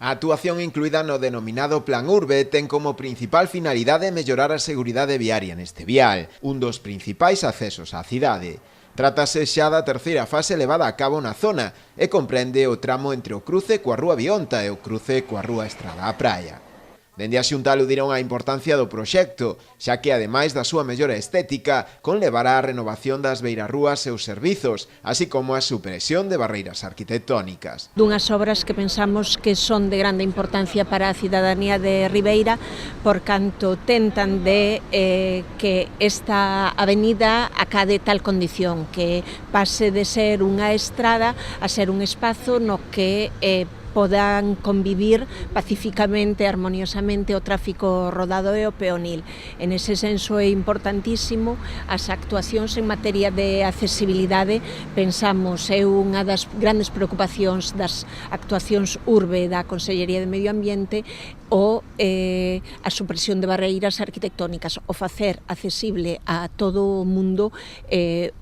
A actuación incluída no denominado Plan Urbe ten como principal finalidade mellorar a seguridade viaria neste vial, un dos principais accesos á cidade. Trátase xa da terceira fase levada a cabo na zona e comprende o tramo entre o cruce coa Rúa Bionta e o cruce coa Rúa Estrada á Praia. Dende a Xunta aludiron á importancia do proxecto, xa que ademais da súa mellora estética, conlevará a renovación das beirarrúas e os servizos, así como a supresión de barreiras arquitectónicas. Dunhas obras que pensamos que son de grande importancia para a cidadanía de Ribeira, por canto tentan de que esta avenida acade tal condición, que pase de ser unha estrada a ser un espazo no que podan convivir pacíficamente, armoniosamente o tráfico rodado e o peonil. En ese senso é importantísimo as actuacións en materia de accesibilidade. Pensamos, é unha das grandes preocupacións das actuacións urbe da Consellería de Medio Ambiente a supresión de barreiras arquitectónicas, o facer accesible a todo o mundo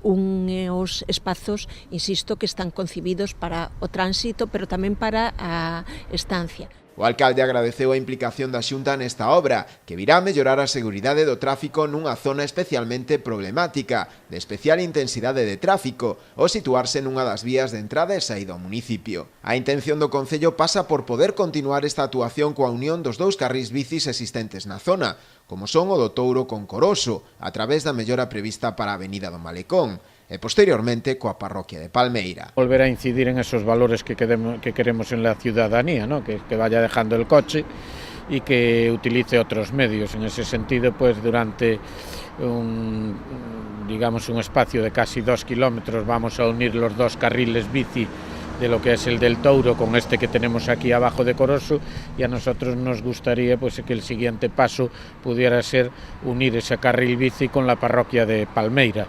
uns espazos, insisto, que están concibidos para o tránsito, pero tamén para a estancia. O alcalde agradeceu a implicación da Xunta nesta obra, que virá a mellorar a seguridade do tráfico nunha zona especialmente problemática, de especial intensidade de tráfico, ao situarse nunha das vías de entrada e saída ao municipio. A intención do Concello pasa por poder continuar esta actuación coa unión dos dous carrís bicis existentes na zona, como son o do Touro con Coroso, a través da mellora prevista para a Avenida do Malecón, e posteriormente coa parroquia de Palmeira. Volver a incidir en esos valores que queremos en la ciudadanía, ¿no? que vaya dejando el coche y que utilice otros medios. En ese sentido, pues durante un espacio de casi 2 kilómetros vamos a unir los dos carriles bici de lo que es el del Touro con este que tenemos aquí abajo de Coroso, y a nosotros nos gustaría pues que el siguiente paso pudiera ser unir ese carril bici con la parroquia de Palmeira.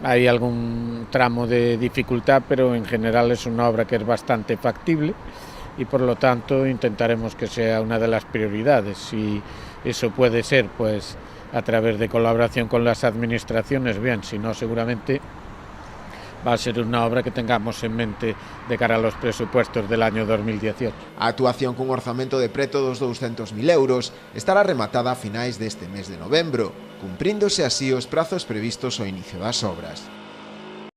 Hay algún tramo de dificultad, pero en general es una obra que es bastante factible y por lo tanto intentaremos que sea una de las prioridades. Si eso puede ser pues a través de colaboración con las administraciones, bien, si no seguramente va a ser unha obra que tengamos en mente de cara a los presupuestos del año 2018. A actuación cun orzamento de preto dos 200.000 euros estará rematada a finais deste mes de novembro, cumpríndose así os prazos previstos ao inicio das obras.